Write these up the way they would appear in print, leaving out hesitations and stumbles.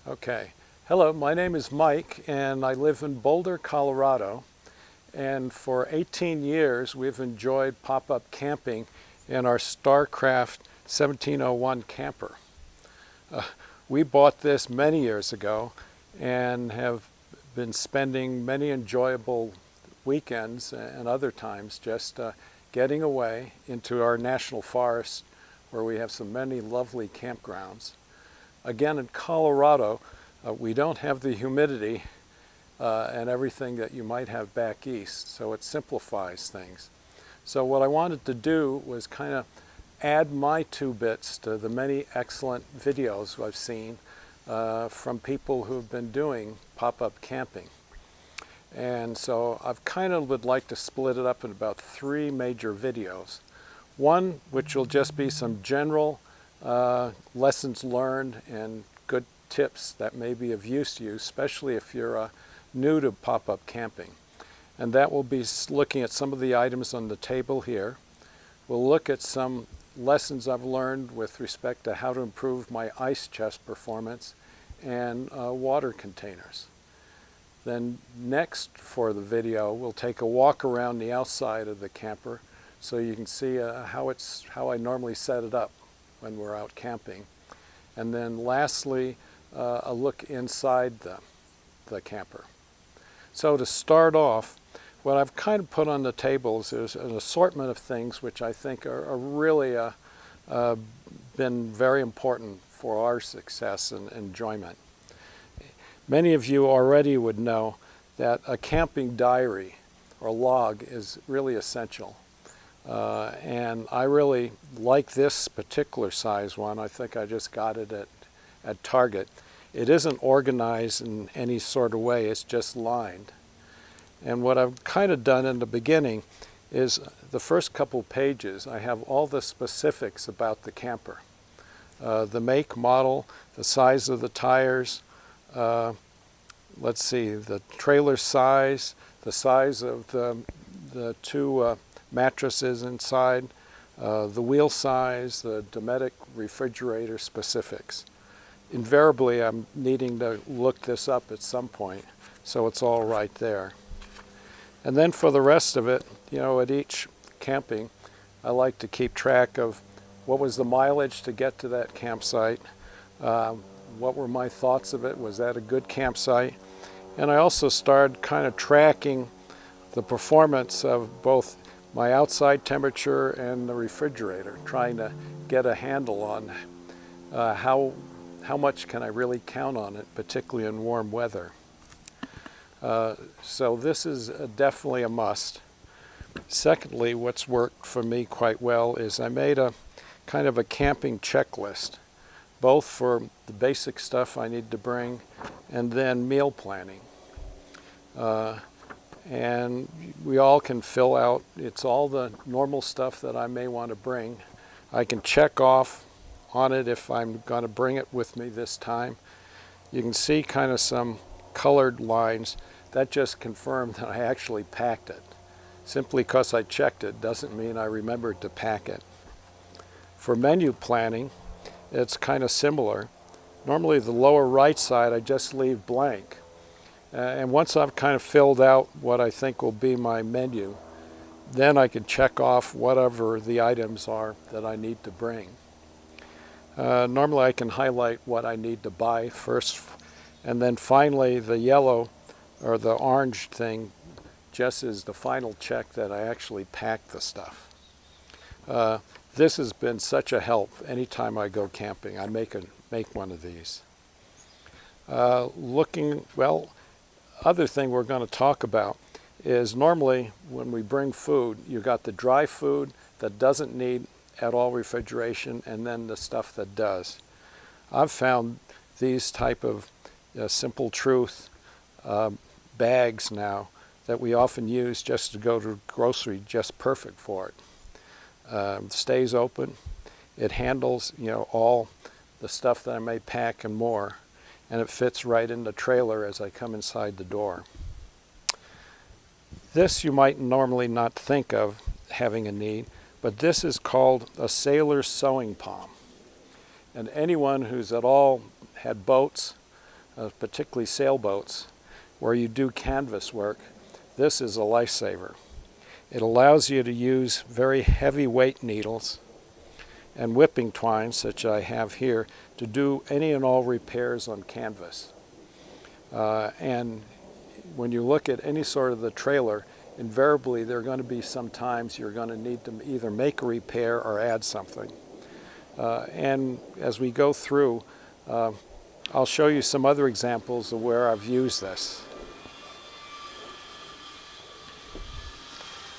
Okay. Hello, my name is Mike and I live in Boulder, Colorado. And for 18 years we've enjoyed pop-up camping in our Starcraft 1701 camper. We bought this many years ago and have been spending many enjoyable weekends and other times just getting away into our national forest where we have so many lovely campgrounds. Again, in Colorado, we don't have the humidity and everything that you might have back east, so it simplifies things. So what I wanted to do was kind of add my 2 bits to the many excellent videos I've seen from people who've been doing pop-up camping. And so I've kind of would like to split it up in about 3 major videos. One, which will just be some general lessons learned and good tips that may be of use to you, especially if you're new to pop-up camping. And that will be looking at some of the items on the table here. We'll look at some lessons I've learned with respect to how to improve my ice chest performance and water containers. Then next for the video, we'll take a walk around the outside of the camper so you can see how I normally set it up when we're out camping. And then lastly, a look inside the camper. So to start off, what I've kind of put on the tables is an assortment of things which I think are really been very important for our success and enjoyment. Many of you already would know that a camping diary or log is really essential. And I really like this particular size one. I think I just got it at Target. It isn't organized in any sort of way, it's just lined. And what I've kind of done in the beginning is the first couple pages, I have all the specifics about the camper. The make, model, the size of the tires, let's see, the trailer size, the size of the 2 mattresses inside, the wheel size, the Dometic refrigerator specifics. Invariably, I'm needing to look this up at some point, so it's all right there. And then for the rest of it, you know, at each camping, I like to keep track of what was the mileage to get to that campsite, what were my thoughts of it, was that a good campsite? And I also started kind of tracking the performance of both my outside temperature and the refrigerator, trying to get a handle on how much can I really count on it, particularly in warm weather. So this is definitely a must. Secondly, what's worked for me quite well is I made a kind of a camping checklist, both for the basic stuff I need to bring and then meal planning. And we all can fill out, it's all the normal stuff that I may want to bring. I can check off on it if I'm going to bring it with me this time. You can see kind of some colored lines. That just confirmed that I actually packed it. Simply because I checked it doesn't mean I remembered to pack it. For menu planning, it's kind of similar. Normally the lower right side I just leave blank. And once I've kind of filled out what I think will be my menu, then I can check off whatever the items are that I need to bring. Normally I can highlight what I need to buy first, and then finally the yellow or the orange thing just is the final check that I actually packed the stuff. This has been such a help anytime I go camping. I make one of these. Other thing we're going to talk about is normally when we bring food, you got the dry food that doesn't need at all refrigeration and then the stuff that does. I've found these type of Simple Truth bags now that we often use just to go to grocery, just perfect for it. Stays open. It handles, you know, all the stuff that I may pack and more, and it fits right in the trailer as I come inside the door. This you might normally not think of having a need, but this is called a sailor's sewing palm. And anyone who's at all had boats particularly sailboats, where you do canvas work, this is a lifesaver. It allows you to use very heavyweight needles and whipping twine, such I have here, to do any and all repairs on canvas. And when you look at any sort of the trailer, invariably there are going to be some times you're going to need to either make a repair or add something. And as we go through, I'll show you some other examples of where I've used this.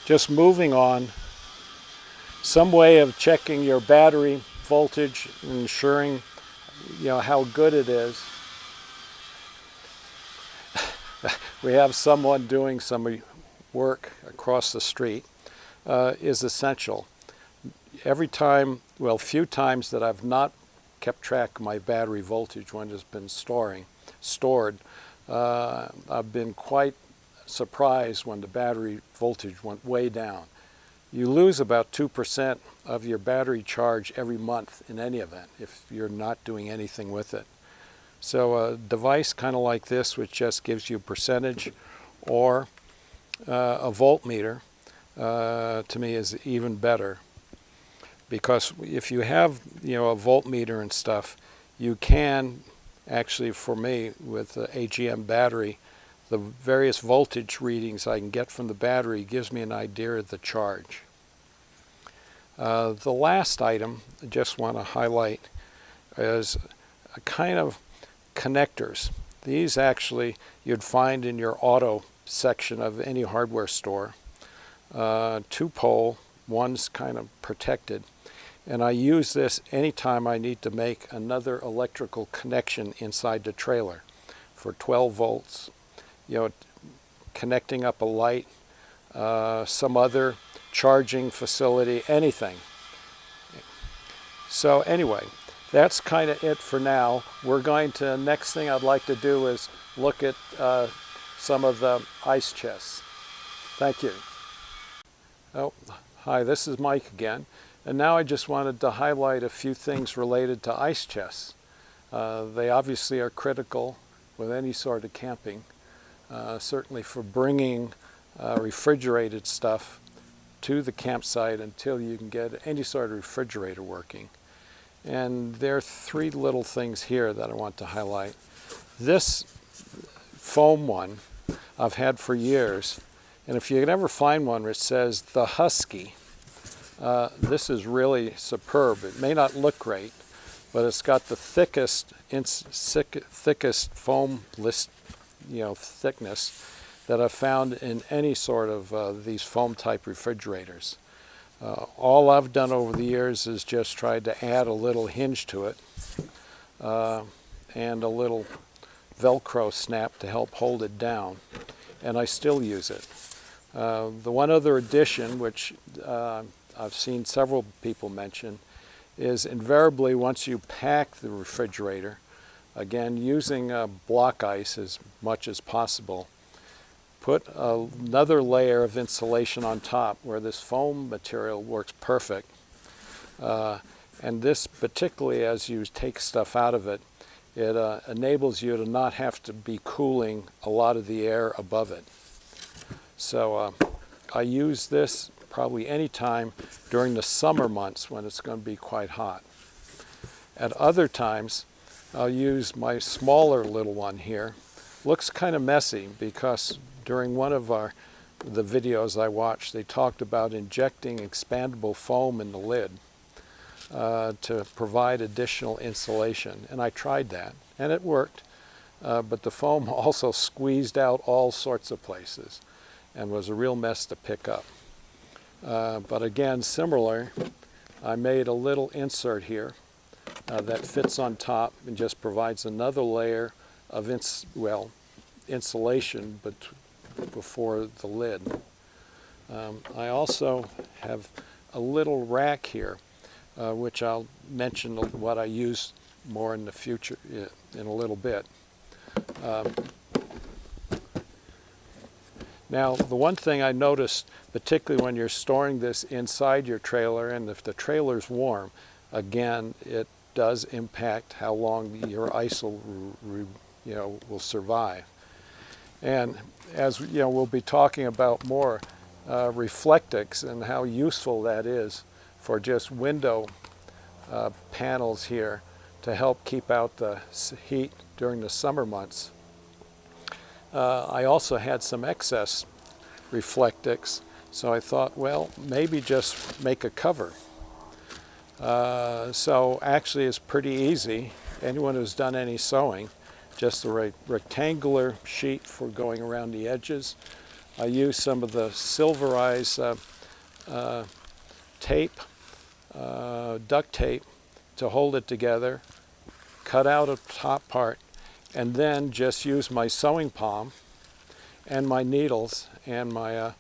Just moving on, some way of checking your battery voltage and ensuring how good it is. We have someone doing some work across the street is essential. Every time, well, few times that I've not kept track of my battery voltage when it's been stored, I've been quite surprised when the battery voltage went way down. You lose about 2% of your battery charge every month in any event if you're not doing anything with it. So a device kind of like this, which just gives you a percentage, or a voltmeter, to me is even better. Because if you have a voltmeter and stuff, you can actually, for me, with the AGM battery, the various voltage readings I can get from the battery gives me an idea of the charge. The last item I just want to highlight is a kind of connectors. These actually you'd find in your auto section of any hardware store. Two-pole, one's kind of protected. And I use this anytime I need to make another electrical connection inside the trailer for 12 volts, connecting up a light, some other charging facility, anything. So anyway, that's kind of it for now. Next thing I'd like to do is look at some of the ice chests. Thank you. Oh, hi, this is Mike again. And now I just wanted to highlight a few things related to ice chests. They obviously are critical with any sort of camping, certainly for bringing refrigerated stuff to the campsite until you can get any sort of refrigerator working. And there are three little things here that I want to highlight. This foam one I've had for years, and if you can ever find one where it says the Husky, this is really superb. It may not look great, but it's got the thickest foam thickness that I've found in any sort of these foam type refrigerators. All I've done over the years is just tried to add a little hinge to it and a little Velcro snap to help hold it down, and I still use it. The one other addition, which I've seen several people mention, is invariably once you pack the refrigerator, again using block ice as much as possible, put another layer of insulation on top where this foam material works perfect. And this, particularly as you take stuff out of it, it enables you to not have to be cooling a lot of the air above it. So I use this probably any time during the summer months when it's going to be quite hot. At other times, I'll use my smaller little one here. Looks kind of messy because during one of the videos I watched, they talked about injecting expandable foam in the lid to provide additional insulation. And I tried that, and it worked. But the foam also squeezed out all sorts of places and was a real mess to pick up. But again, similar, I made a little insert here that fits on top and just provides another layer of insulation before the lid. I also have a little rack here, which I'll mention what I use more in the future in a little bit. Now, the one thing I noticed, particularly when you're storing this inside your trailer, and if the trailer's warm, again, it does impact how long your ice will will survive. And as we'll be talking about more, Reflectix and how useful that is for just window panels here to help keep out the heat during the summer months. I also had some excess Reflectix, so I thought, well, maybe just make a cover. So actually it's pretty easy. Anyone who's done any sewing, just a rectangular sheet for going around the edges. I use some of the silverized tape, duct tape, to hold it together, cut out a top part, and then just use my sewing palm and my needles and my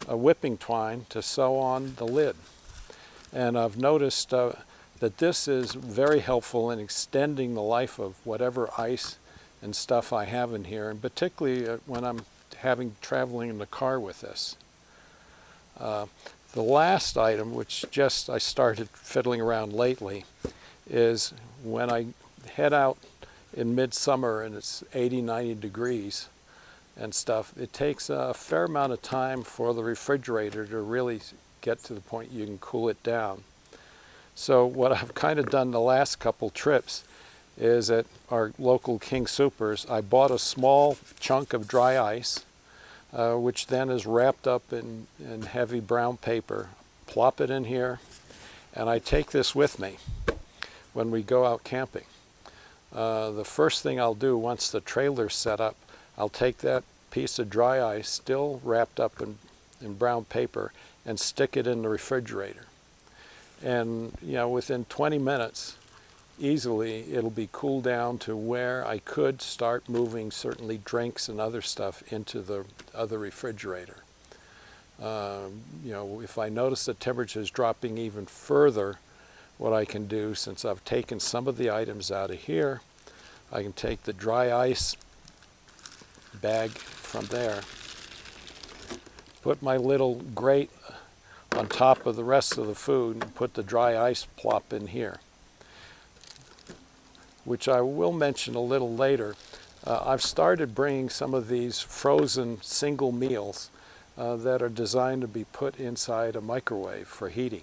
whipping twine to sew on the lid. And I've noticed that this is very helpful in extending the life of whatever ice and stuff I have in here, and particularly when I'm traveling in the car with this. The last item, which just I started fiddling around lately, is when I head out in midsummer and it's 80, 90 degrees and stuff, it takes a fair amount of time for the refrigerator to really get to the point you can cool it down. So what I've kind of done the last couple trips is at our local King Soopers, I bought a small chunk of dry ice, which then is wrapped up in heavy brown paper. Plop it in here, and I take this with me when we go out camping. The first thing I'll do once the trailer's set up, I'll take that piece of dry ice, still wrapped up in brown paper, and stick it in the refrigerator. And within 20 minutes, easily it'll be cooled down to where I could start moving certainly drinks and other stuff into the other refrigerator. If I notice the temperature is dropping even further, what I can do, since I've taken some of the items out of here, I can take the dry ice bag from there, put my little grate on top of the rest of the food, and put the dry ice plop in here, which I will mention a little later. I've started bringing some of these frozen single meals that are designed to be put inside a microwave for heating.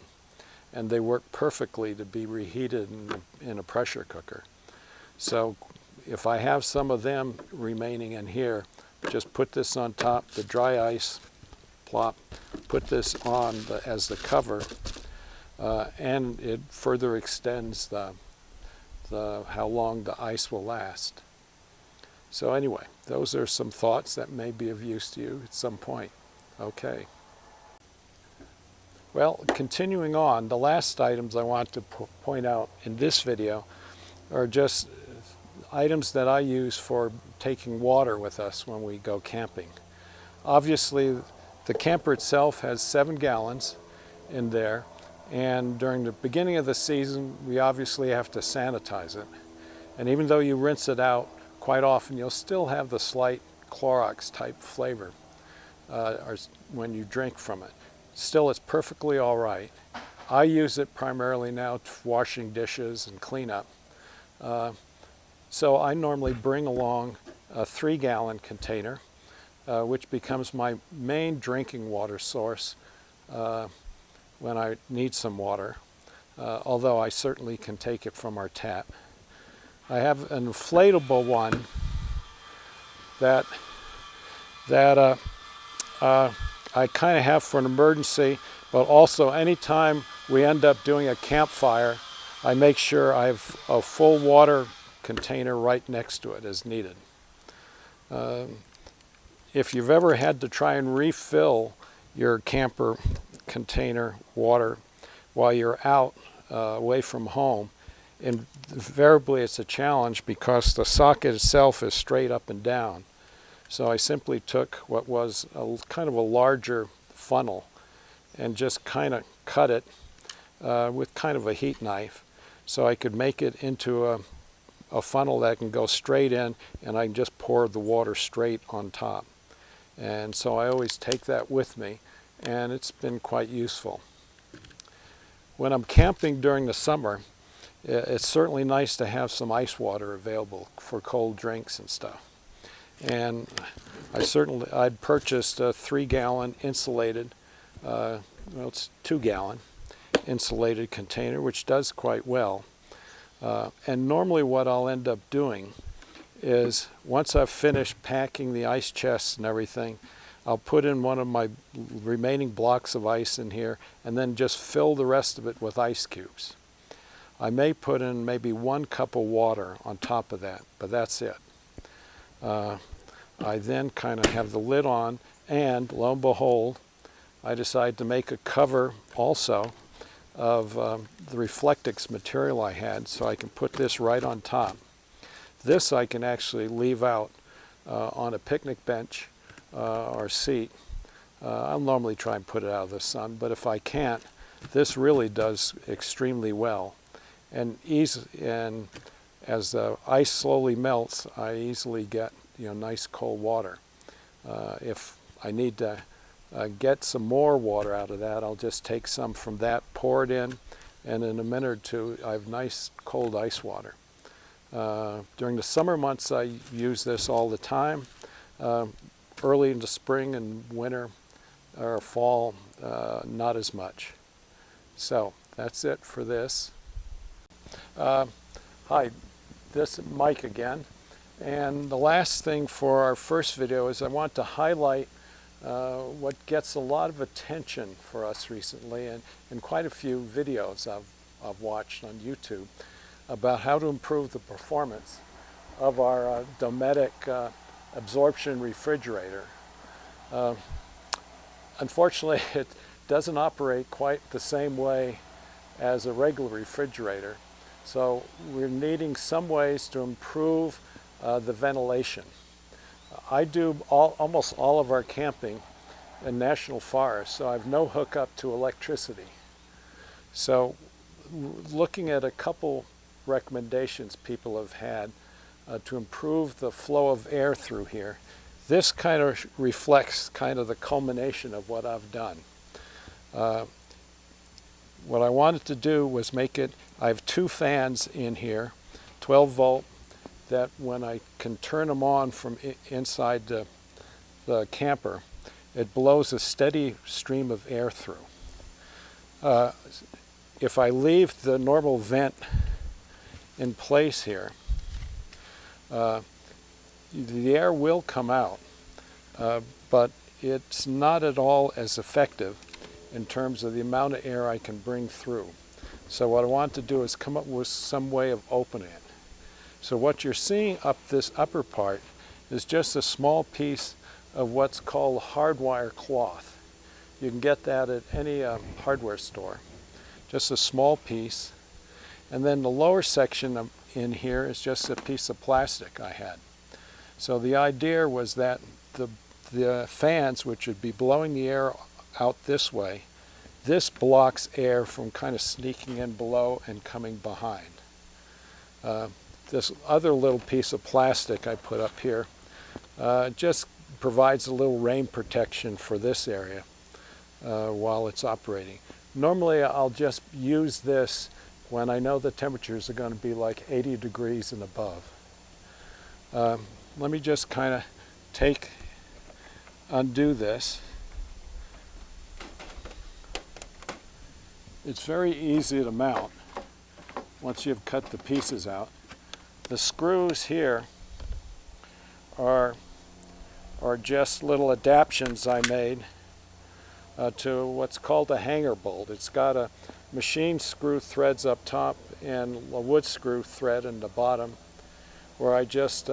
And they work perfectly to be reheated in a pressure cooker. So if I have some of them remaining in here, just put this on top, the dry ice, plop, put this on as the cover, and it further extends how long the ice will last. So anyway, those are some thoughts that may be of use to you at some point. Okay. Well, continuing on, the last items I want to point out in this video are just items that I use for taking water with us when we go camping. Obviously, the camper itself has 7 gallons in there, and during the beginning of the season, we obviously have to sanitize it. And even though you rinse it out, quite often you'll still have the slight Clorox type flavor when you drink from it. Still, it's perfectly all right. I use it primarily now for washing dishes and cleanup. So I normally bring along a 3-gallon container, which becomes my main drinking water source when I need some water, although I certainly can take it from our tap. I have an inflatable one that I kind of have for an emergency, but also anytime we end up doing a campfire, I make sure I have a full water container right next to it as needed. If you've ever had to try and refill your camper container water while you're out away from home, invariably it's a challenge because the socket itself is straight up and down. So I simply took what was kind of a larger funnel and just kind of cut it with kind of a heat knife so I could make it into a funnel that can go straight in, and I can just pour the water straight on top. And so I always take that with me, and it's been quite useful. When I'm camping during the summer, it's certainly nice to have some ice water available for cold drinks and stuff. And I'd purchased a 3-gallon insulated, well, it's 2-gallon insulated container, which does quite well. And normally what I'll end up doing is, once I've finished packing the ice chests and everything, I'll put in one of my remaining blocks of ice in here and then just fill the rest of it with ice cubes. I may put in maybe 1 cup of water on top of that, but that's it. I then kind of have the lid on, and lo and behold, I decide to make a cover also of the Reflectix material I had, so I can put this right on top. This I can actually leave out on a picnic bench or seat. I'll normally try and put it out of the sun, but if I can't, this really does extremely well. And as the ice slowly melts, I easily get nice cold water. If I need to get some more water out of that, I'll just take some from that, pour it in, and in a minute or two I have nice cold ice water. During the summer months I use this all the time. Early into spring and winter or fall, not as much. So that's it for this. Hi, this is Mike again. And the last thing for our first video is I want to highlight what gets a lot of attention for us recently, and quite a few videos I've watched on YouTube about how to improve the performance of our Dometic absorption refrigerator. Unfortunately, it doesn't operate quite the same way as a regular refrigerator, so we're needing some ways to improve the ventilation. I do almost all of our camping in national forests, so I have no hookup to electricity. So looking at a couple recommendations people have had to improve the flow of air through here, this kind of reflects kind of the culmination of what I've done. What I wanted to do was make it, I have 2 fans in here, 12 volt, that when I can turn them on from inside the camper, it blows a steady stream of air through. If I leave the normal vent in place here, the air will come out, but it's not at all as effective in terms of the amount of air I can bring through. So what I want to do is come up with some way of opening it. So what you're seeing up this upper part is just a small piece of what's called hardwire cloth. You can get that at any hardware store. Just a small piece. And then the lower section in here is just a piece of plastic I had. So the idea was that the fans, which would be blowing the air out this way, this blocks air from kind of sneaking in below and coming behind. This other little piece of plastic I put up here just provides a little rain protection for this area while it's operating. Normally I'll just use this when I know the temperatures are going to be like 80 degrees and above. Let me just kind of undo this. It's very easy to mount once you've cut the pieces out. The screws here are just little adaptations I made to what's called a hanger bolt. It's got a machine screw threads up top and a wood screw thread in the bottom, where I just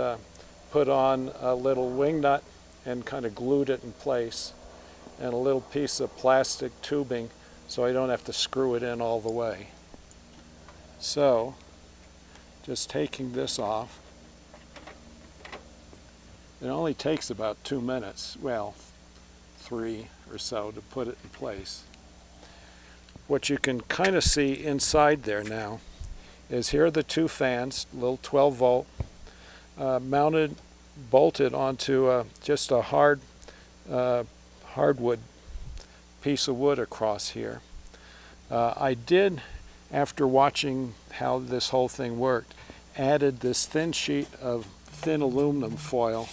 put on a little wing nut and kind of glued it in place, and a little piece of plastic tubing so I don't have to screw it in all the way. So just taking this off, it only takes about 2 minutes, well 3 or so, to put it in place. What you can kind of see inside there now is here are the 2 fans, little 12 volt, mounted, bolted onto just a hardwood piece of wood across here. I did after watching how this whole thing worked, added this thin sheet of thin aluminum foil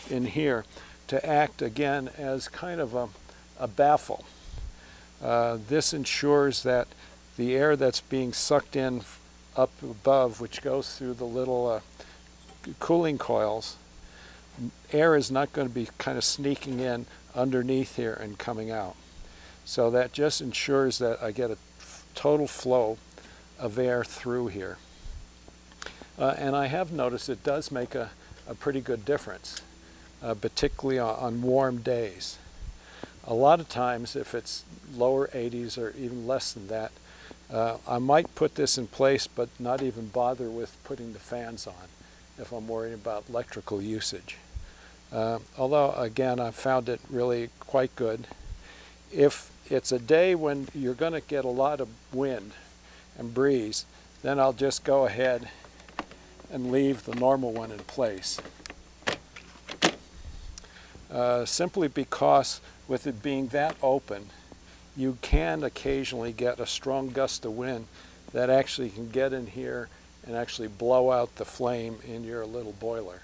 in here to act again as kind of a baffle. This ensures that the air that's being sucked in up above, which goes through the little cooling coils, air is not going to be kind of sneaking in underneath here and coming out. So that just ensures that I get a total flow of air through here. And I have noticed it does make a pretty good difference, particularly on warm days. A lot of times, if it's lower 80s or even less than that, I might put this in place but not even bother with putting the fans on if I'm worried about electrical usage. Although, again, I've found it really quite good. If it's a day when you're going to get a lot of wind and breeze, then I'll just go ahead and leave the normal one in place. Simply because with it being that open, you can occasionally get a strong gust of wind that actually can get in here and actually blow out the flame in your little boiler.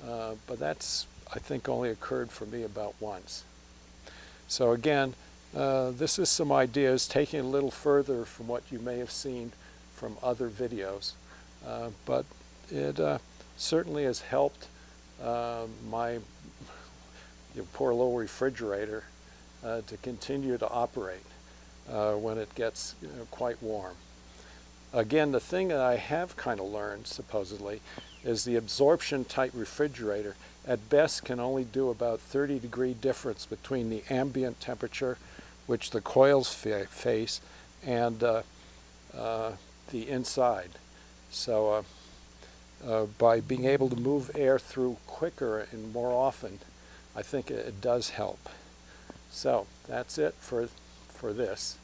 But that's, I think, only occurred for me about once. So again, this is some ideas, taking it a little further from what you may have seen from other videos. But it certainly has helped my poor little refrigerator to continue to operate when it gets quite warm. Again, the thing that I have kind of learned, supposedly, is the absorption type refrigerator at best can only do about 30-degree difference between the ambient temperature, which the coils face, and the inside. So by being able to move air through quicker and more often, I think it does help. So that's it for this.